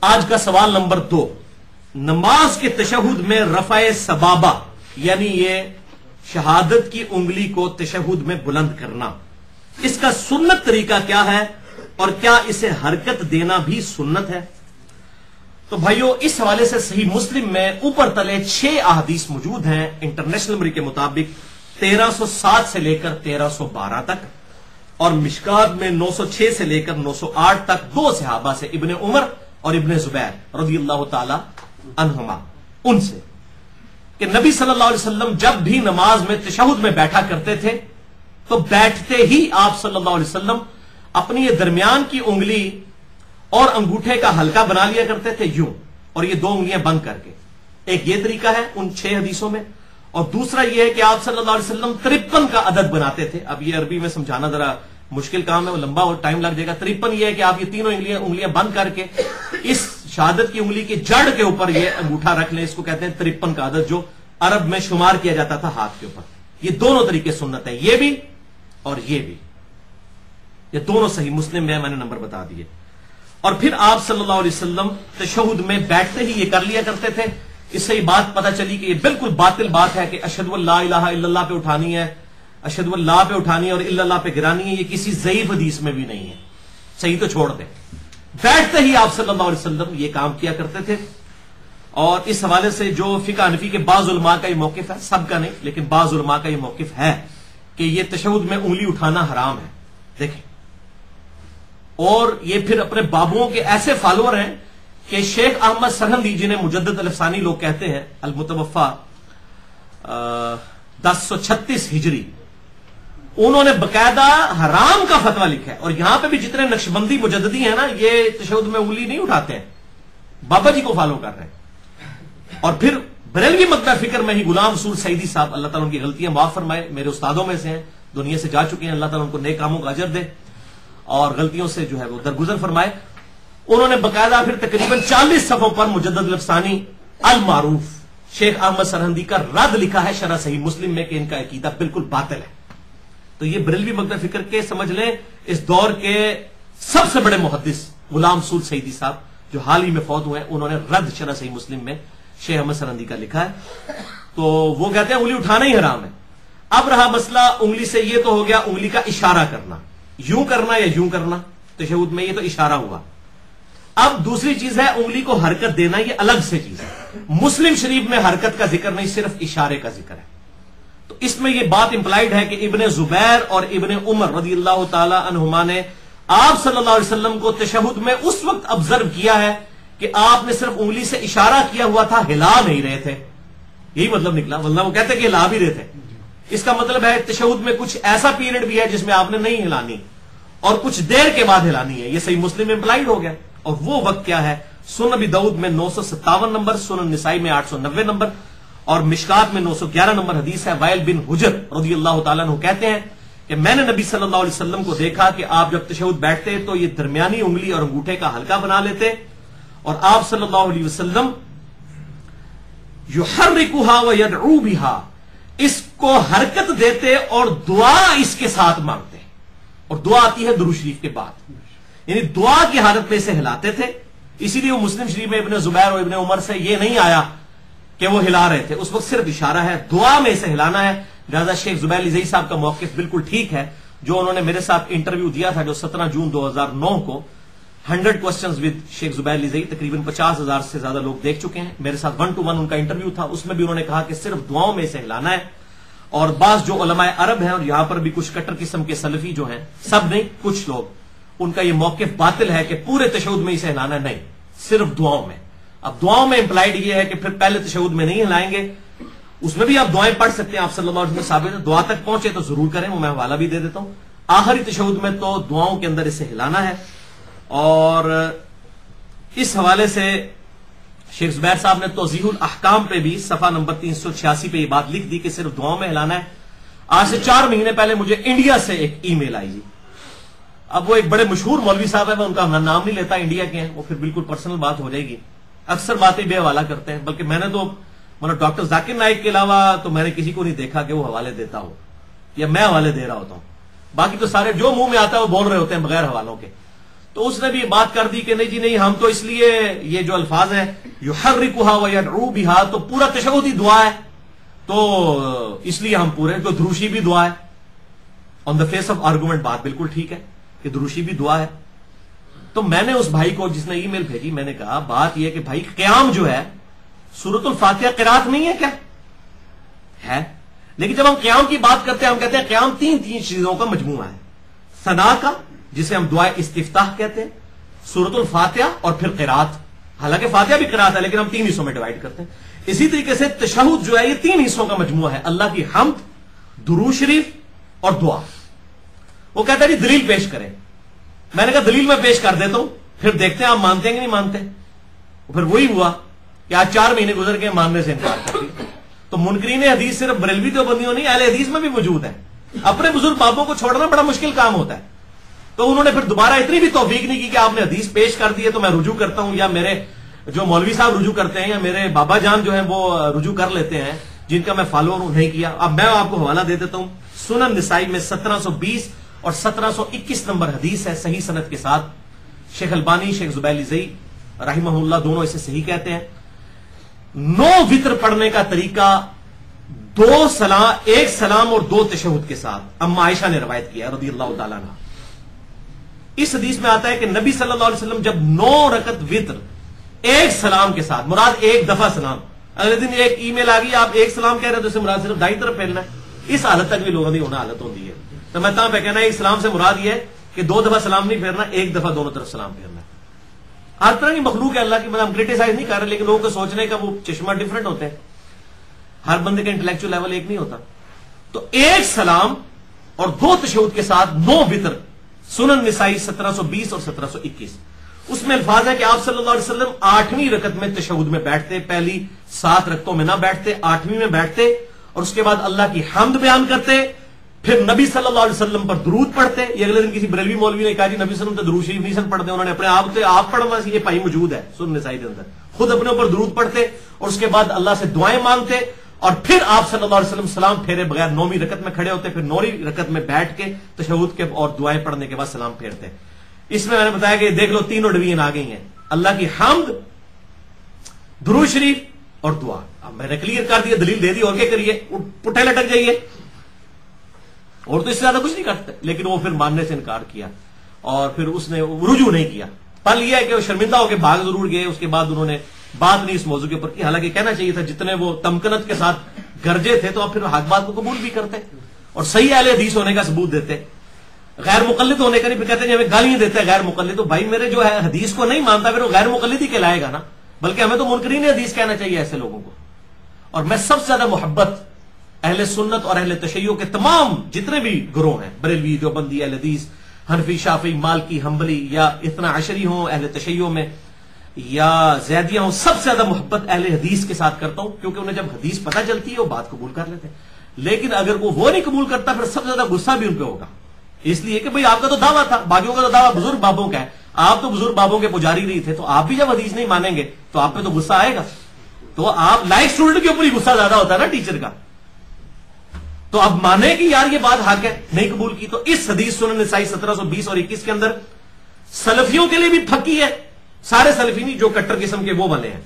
آج کا سوال نمبر 2، نماز کے تشہد میں رفع سبابہ یعنی یہ شہادت کی انگلی کو تشہد میں بلند کرنا، اس کا سنت طریقہ کیا ہے اور کیا اسے حرکت دینا بھی سنت ہے؟ تو بھائیو اس حوالے سے صحیح مسلم میں اوپر تلے 6 احادیث موجود ہیں انٹرنیشنل نمبر کے مطابق 1307 سے لے کر 1312 تک، اور مشکات میں 906 سے لے کر 908 تک 2 صحابہ سے، ابن عمر اور ابن زبیر رضی اللہ تعالی عنہما، ان سے کہ نبی صلی اللہ علیہ وسلم جب بھی نماز میں تشہد میں بیٹھا کرتے تھے تو بیٹھتے ہی آپ صلی اللہ علیہ وسلم اپنی یہ درمیان کی انگلی اور انگوٹھے کا حلقہ بنا لیا کرتے تھے یوں، اور یہ 2 انگلیاں بند کر کے۔ ایک یہ طریقہ ہے ان 6 حدیثوں میں، اور دوسرا یہ ہے کہ آپ صلی اللہ علیہ وسلم 53 کا عدد بناتے تھے۔ اب یہ عربی میں سمجھانا ذرا مشکل کام ہے، وہ لمبا اور ٹائم لگ جائے گا۔ 53 یہ ہے کہ آپ یہ تینوں انگلیاں بند کر کے اس شہادت کی انگلی کی جڑ کے اوپر یہ انگوٹھا رکھ لیں، اس کو کہتے ہیں 53 کا عدد، جو عرب میں شمار کیا جاتا تھا ہاتھ کے اوپر۔ یہ دونوں طریقے سنت ہیں، یہ بھی اور یہ بھی، یہ دونوں صحیح مسلم میں نے نمبر بتا دیے۔ اور پھر آپ صلی اللہ علیہ وسلم تشہد میں بیٹھتے ہی یہ کر لیا کرتے تھے۔ اس سے یہ بات پتہ چلی کہ یہ بالکل باطل بات ہے کہ اشہد ان لا الہ الا اللہ پہ اٹھانی ہے، اشہد ان لا پہ اٹھانی ہے اور الا اللہ پہ گرانی ہے، یہ کسی ضعیف حدیث میں بھی نہیں ہے، صحیح تو چھوڑ دیں۔ بیٹھتے ہی آپ صلی اللہ علیہ وسلم یہ کام کیا کرتے تھے، اور اس حوالے سے جو فقہ حنفی کے بعض علماء کا یہ موقف ہے، سب کا نہیں لیکن بعض علماء کا یہ موقف ہے کہ یہ تشہد میں انگلی اٹھانا حرام ہے۔ دیکھیں، اور یہ پھر اپنے بابوں کے ایسے فالوور ہیں کہ شیخ احمد سرہندی، جنہیں مجدد الفسانی لوگ کہتے ہیں، المتوفا 1036 ہجری، انہوں نے باقاعدہ حرام کا فتویٰ لکھا ہے۔ اور یہاں پہ بھی جتنے نقشبندی مجددی ہیں نا، یہ تشہد میں انگلی نہیں اٹھاتے ہیں، بابا جی کو فالو کر رہے ہیں۔ اور پھر بریلوی مکتب فکر میں ہی غلام رسول سعیدی صاحب، اللہ تعالیٰ ان کی غلطیاں معاف فرمائے، میرے استادوں میں سے ہیں، دنیا سے جا چکے ہیں، اللہ تعالیٰ ان کو نیک کاموں کا اجر دے اور غلطیوں سے جو ہے وہ درگزر فرمائے۔ انہوں نے باقاعدہ پھر تقریباً 40 صفحوں پر مجدد الفسانی المعروف شیخ احمد سرہندی کا رد لکھا ہے شرح صحیح مسلم میں کہ ان کا عقیدہ بالکل باطل ہے۔ تو یہ بریلوی مکتب فکر کے سمجھ لیں اس دور کے سب سے بڑے محدث غلام رسول سعیدی صاحب، جو حال ہی میں فوت ہوئے ہیں، انہوں نے رد شرح صحیح مسلم میں شیخ احمد سرہندی کا لکھا ہے۔ تو وہ کہتے ہیں انگلی اٹھانا ہی حرام ہے۔ اب رہا مسئلہ انگلی سے، یہ تو ہو گیا انگلی کا اشارہ کرنا، یوں کرنا یا یوں کرنا تشہد میں، یہ تو اشارہ ہوا۔ اب دوسری چیز ہے انگلی کو حرکت دینا، یہ الگ سے چیز ہے۔ مسلم شریف میں حرکت کا ذکر نہیں، صرف اشارے کا ذکر ہے۔ تو اس میں یہ بات امپلائڈ ہے کہ ابن زبیر اور ابن عمر رضی اللہ تعالی عنہما نے آپ صلی اللہ علیہ وسلم کو تشہد میں اس وقت آبزرو کیا ہے کہ آپ نے صرف انگلی سے اشارہ کیا ہوا تھا، ہلا نہیں رہے تھے، یہی مطلب نکلا، ورنہ وہ کہتے کہ ہلا بھی رہے تھے۔ اس کا مطلب ہے تشہد میں کچھ ایسا پیریڈ بھی ہے جس میں آپ نے نہیں ہلانی اور کچھ دیر کے بعد ہلانی ہے، یہ صحیح مسلم میں امپلائڈ ہو گیا۔ اور وہ وقت کیا ہے؟ سنن ابی داؤد میں 957 نمبر، سنن نسائی میں 890 نمبر اور مشکات میں 911 نمبر حدیث ہے۔ وائل بن حجر رضی اللہ تعالیٰ عنہ کہتے ہیں کہ میں نے نبی صلی اللہ علیہ وسلم کو دیکھا کہ آپ جب تشہد بیٹھتے تو یہ درمیانی انگلی اور انگوٹھے کا حلقہ بنا لیتے، اور آپ صلی اللہ علیہ وسلم یحرکها ویدعو بها، اس کو حرکت دیتے اور دعا اس کے ساتھ مانگتے، اور دعا آتی ہے درود شریف کے بعد، یعنی دعا کی حالت میں اسے ہلاتے تھے۔ اسی لیے وہ مسلم شریف میں ابن زبیر اور ابن عمر سے یہ نہیں آیا کہ وہ ہلا رہے تھے، اس وقت صرف اشارہ ہے، دعا میں اسے ہلانا ہے۔ لہٰذا شیخ زبیر لزئی صاحب کا موقف بالکل ٹھیک ہے، جو انہوں نے میرے ساتھ انٹرویو دیا تھا جو 17 جون 2009 کو 100 کوسچنز ود شیخ زبیر لزئی، تقریباً 50,000 سے زیادہ لوگ دیکھ چکے ہیں، میرے ساتھ 1 to 1 ان کا انٹرویو تھا، اس میں بھی انہوں نے کہا کہ صرف دعاؤں میں اسے ہلانا ہے۔ اور بعض جو علماء عرب ہیں اور یہاں پر بھی کچھ کٹر قسم کے سلفی جو ہیں، سب نہیں کچھ لوگ، ان کا یہ موقف باطل ہے کہ پورے تشہد میں اسے ہلانا نہیں، صرف دعاؤں میں۔ اب دعاؤں میں امپلائڈ یہ ہے کہ پھر پہلے تشہد میں نہیں ہلائیں گے، اس میں بھی آپ دعائیں پڑھ سکتے ہیں، آپ صلی اللہ علیہ وسلم ثابت ہے، دعا تک پہنچے تو ضرور کریں، وہ میں حوالہ بھی دے دیتا ہوں۔ آخری تشہد میں تو دعاؤں کے اندر اسے ہلانا ہے۔ اور اس حوالے سے شیخ زبیر صاحب نے توضیح الاحکام پہ بھی صفحہ نمبر 386 پہ یہ بات لکھ دی کہ صرف دعاؤں میں ہلانا ہے۔ آج سے 4 مہینے پہلے مجھے انڈیا سے ایک ای میل آئی جی، اب وہ ایک بڑے مشہور مولوی صاحب ہے، میں ان کا نام نہیں لیتا، انڈیا کے ہیں، وہ پھر بالکل پرسنل بات ہو جائے گی، اکثر باتیں بے حوالہ کرتے ہیں، بلکہ میں نے تو مطلب ڈاکٹر ذاکر نائک کے علاوہ تو میں نے کسی کو نہیں دیکھا کہ وہ حوالے دیتا ہو یا میں حوالے دے رہا ہوتا ہوں، باقی تو سارے جو منہ میں آتا ہے وہ بول رہے ہوتے ہیں بغیر حوالوں کے۔ تو اس نے بھی بات کر دی کہ نہیں جی نہیں، ہم تو اس لیے یہ جو الفاظ ہیں یحرکھا ویدعو بہا، تو پورا تشہد ہی دعا ہے، تو اس لیے ہم پورے، تو دروشی بھی دعا ہے. آن دا فیس آف آرگومنٹ بات بالکل ٹھیک ہے کہ دروشی بھی دعا ہے. تو میں نے اس بھائی کو جس نے ای میل بھیجی، میں نے کہا بات یہ کہ بھائی قیام جو ہے سورۃ الفاتحہ قرات نہیں ہے کیا؟ ہے، لیکن جب ہم قیام کی بات کرتے ہیں ہم کہتے ہیں قیام تین چیزوں کا مجموعہ ہے، ثنا کا جسے ہم دعائے استفتاح کہتے ہیں، سورۃ الفاتحہ اور پھر قرات. حالانکہ فاتحہ بھی قرات ہے لیکن ہم 3 حصوں میں ڈیوائڈ کرتے ہیں. اسی طریقے سے تشہد جو ہے یہ 3 حصوں کا مجموعہ ہے، اللہ کی حمد، درود شریف اور دعا. وہ کہتا ہے جی دلیل پیش کریں. میں نے کہا دلیل میں پیش کر دیتا ہوں، پھر دیکھتے ہیں آپ مانتے ہیں کہ نہیں مانتے. پھر وہی ہوا کہ آج 4 مہینے گزر کے ماننے سے انکار کر دیا. تو منکرین حدیث صرف بریلوی دیوبندیوں نہیں، اہل حدیث میں بھی موجود ہیں. اپنے بزرگ بابوں کو چھوڑنا بڑا مشکل کام ہوتا ہے. تو انہوں نے پھر دوبارہ اتنی بھی توفیق نہیں کی کہ آپ نے حدیث پیش کر دی ہے تو میں رجوع کرتا ہوں، یا میرے جو مولوی صاحب رجوع کرتے ہیں یا میرے بابا جان جو ہیں وہ رجوع کر لیتے ہیں جن کا میں فالوور نہیں کیا. اب میں آپ کو حوالہ دے دیتا ہوں، سنن نسائی میں 1720 اور 1721 نمبر حدیث ہے صحیح سند کے ساتھ. شیخ البانی، شیخ زبیلی زئی رحمہ اللہ دونوں اسے صحیح کہتے ہیں. 9 وتر پڑھنے کا طریقہ 2 سلام، 1 سلام اور 2 تشہد کے ساتھ اما عائشہ نے روایت کیا رضی اللہ تعالیٰ عنہ. اس حدیث میں آتا ہے کہ نبی صلی اللہ علیہ وسلم جب 9 رکعت وتر 1 سلام کے ساتھ، مراد 1 دفعہ سلام، اگلے دن ایک ای میل آ گئی آپ 1 سلام کہہ رہے تو اسے مراد صرف دائیں طرف پھیرنا ہے. اس حالت تک بھی لوگوں کی ہونا حالت ہوتی ہے. تو میں تاں پہ کہنا ہے 1 سلام سے مراد یہ ہے کہ 2 دفعہ سلام نہیں پھیرنا، 1 دفعہ دونوں طرف سلام پھیرنا ہے. ہر طرح کی مخلوق ہے اللہ کی، مطلب ہم کریٹیسائز نہیں کر رہے، لیکن لوگوں کو سوچنے کا وہ چشمہ ڈفرنٹ ہوتے ہیں. ہر بندے کا انٹلیکچوئل لیول ایک نہیں ہوتا. تو 1 سلام اور 2 تشہد کے ساتھ 9 وتر، سنن نسائی 1720 اور 1721. اس میں الفاظ ہے کہ آپ صلی اللہ علیہ وسلم 8ویں رکعت میں تشہد میں بیٹھتے، پہلی 7 رکعتوں میں نہ بیٹھتے، 8ویں میں بیٹھتے اور اس کے بعد اللہ کی حمد بیان کرتے، پھر نبی صلی اللہ علیہ وسلم پر درود پڑھتے. یہ اگلے دن کسی بریلوی مولوی نے کہا جی نبی صلی اللہ علیہ وسلم تو درود شریف نہیں سن پڑھتے، انہوں نے اپنے آپ سے آپ پڑھنا سی، یہ پائی موجود ہے سنن نسائی کے اندر. خود اپنے اوپر درود پڑھتے اور اس کے بعد اللہ سے دعائیں مانگتے اور پھر آپ صلی اللہ علیہ وسلم سلام پھیرے بغیر 9ویں رکعت میں کھڑے ہوتے، پھر 9ویں رکعت میں بیٹھ کے تشہد کے اور دعائیں پڑھنے کے بعد سلام پھیرتے. اس میں نے بتایا کہ دیکھ لو 3 ڈویژن آ گئی ہیں، اللہ کی حمد، درود شریف اور دعا. اب میں نے کلیئر کر دیا، دلیل دے دی، اور کیا کریے، پٹھے لٹک جائیے. اور تو اس سے زیادہ کچھ نہیں کرتے. لیکن وہ پھر ماننے سے انکار کیا اور پھر اس نے رجوع نہیں کیا. پل یہ ہے کہ وہ شرمندہ ہو کے بھاگ ضرور گئے، اس کے بعد انہوں نے بات نہیں اس موضوع کے اوپر کی. حالانکہ کہنا چاہیے تھا، جتنے وہ تمکنت کے ساتھ گرجے تھے تو اب پھر حق بات کو قبول بھی کرتے اور صحیح اہل حدیث ہونے کا ثبوت دیتے، غیر مقلد ہونے کا نہیں. پھر کہتے ہیں ہمیں گالیاں دیتے ہیں غیر مقلد. تو بھائی میرے جو ہے حدیث کو نہیں مانتا پھر وہ غیر مقلد ہی کہلائے گا نا، بلکہ ہمیں تو منکرین حدیث کہنا چاہیے ایسے لوگوں کو. اور میں سب سے زیادہ محبت اہل سنت اور اہل تشیع کے تمام جتنے بھی گروہ ہیں، بریلوی، دیوبندی، اہل حدیث، حنفی، شافعی، مالکی، حنبلی، یا اثنا عشری ہوں اہل تشیع میں یا زیدیہ ہوں، سب سے زیادہ محبت اہل حدیث کے ساتھ کرتا ہوں، کیونکہ انہیں جب حدیث پتہ چلتی ہے وہ بات قبول کر لیتے ہیں. لیکن اگر وہ نہیں قبول کرتا پھر سب سے زیادہ غصہ بھی ان پہ ہوگا، اس لیے کہ بھئی آپ کا تو دعویٰ تھا، باقیوں کا تو دعویٰ بزرگ بابوں کا ہے، آپ تو بزرگ بابوں کے پجاری نہیں تھے، تو آپ بھی جب حدیث نہیں مانیں گے تو آپ پہ تو غصہ آئے گا. تو آپ لائک اسٹوڈنٹ کے اوپر ہی غصہ زیادہ ہوتا ہے نا ٹیچر کا. تو اب مانے کہ یار یہ بات حق ہے، نہیں قبول کی. تو اس حدیث سنن نسائی 1720 اور 21 کے اندر سلفیوں کے لیے بھی پھکی ہے، سارے سلفی نہیں جو کٹر قسم کے وہ بنے ہیں،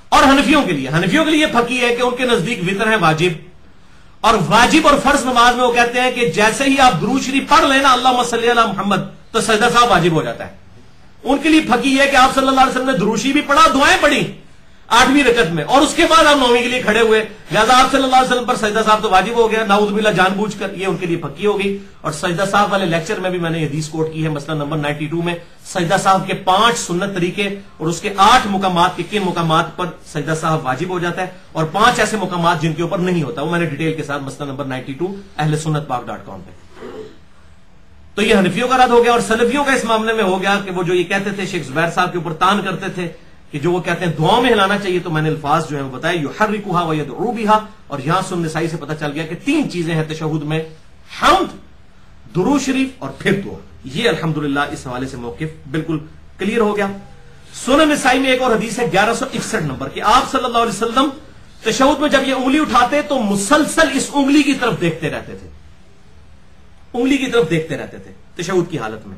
اور حنفیوں کے لیے پھکی ہے کہ ان کے نزدیک وتر ہے واجب. اور واجب اور فرض نماز میں وہ کہتے ہیں کہ جیسے ہی آپ درود شریف پڑھ لینا اللہم صلی علی محمد تو سجدہ صاحب واجب ہو جاتا ہے. ان کے لیے پھکی ہے کہ آپ صلی اللہ علیہ وسلم نے درود شریف بھی پڑھا، دعائیں پڑھی 8ویں رکعت میں، اور اس کے بعد آپ 9ویں کے لیے کھڑے ہوئے، لہٰذا آپ صلی اللہ علیہ وسلم پر سجدہ صاحب تو واجب ہو گیا، نعوذ باللہ جان بوجھ کر. یہ ان کے لیے پھکی ہو گئی. اور سجدہ صاحب والے لیکچر میں بھی میں نے حدیث کوٹ کی ہے، مسئلہ نمبر 92 میں سجدہ صاحب کے 5 سنت طریقے اور اس کے 8 مقامات کے کن مقامات پر سجدہ صاحب واجب ہو جاتا ہے، اور 5 ایسے مقامات جن کے اوپر نہیں ہوتا، وہ میں نے ڈیٹیل کے ساتھ مسئلہ نمبر 92 اہل سنت پاک.com پہ. تو یہ حنفیوں کا رد ہو گیا. اور سلفیوں کا اس معاملے میں ہو گیا کہ وہ جو یہ کہتے تھے، شیخ زبیر صاحب کے اوپر تان کرتے تھے کہ جو وہ کہتے ہیں دعاؤں میں ہلانا چاہیے، تو میں نے الفاظ جو ہیں وہ بتائے یحرکھا ویدعو بہا. اور یہاں سنن نسائی سے پتہ چل گیا کہ 3 چیزیں ہیں تشہد میں، حمد، درود شریف اور پھر دعا. یہ الحمدللہ اس حوالے سے موقف بالکل کلیئر ہو گیا. سنن نسائی میں ایک اور حدیث ہے 1161 نمبر کہ آپ صلی اللہ علیہ وسلم تشہد میں جب یہ انگلی اٹھاتے تو مسلسل اس انگلی کی طرف دیکھتے رہتے تھے، انگلی کی طرف دیکھتے رہتے تھے تشہد کی حالت میں.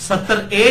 70A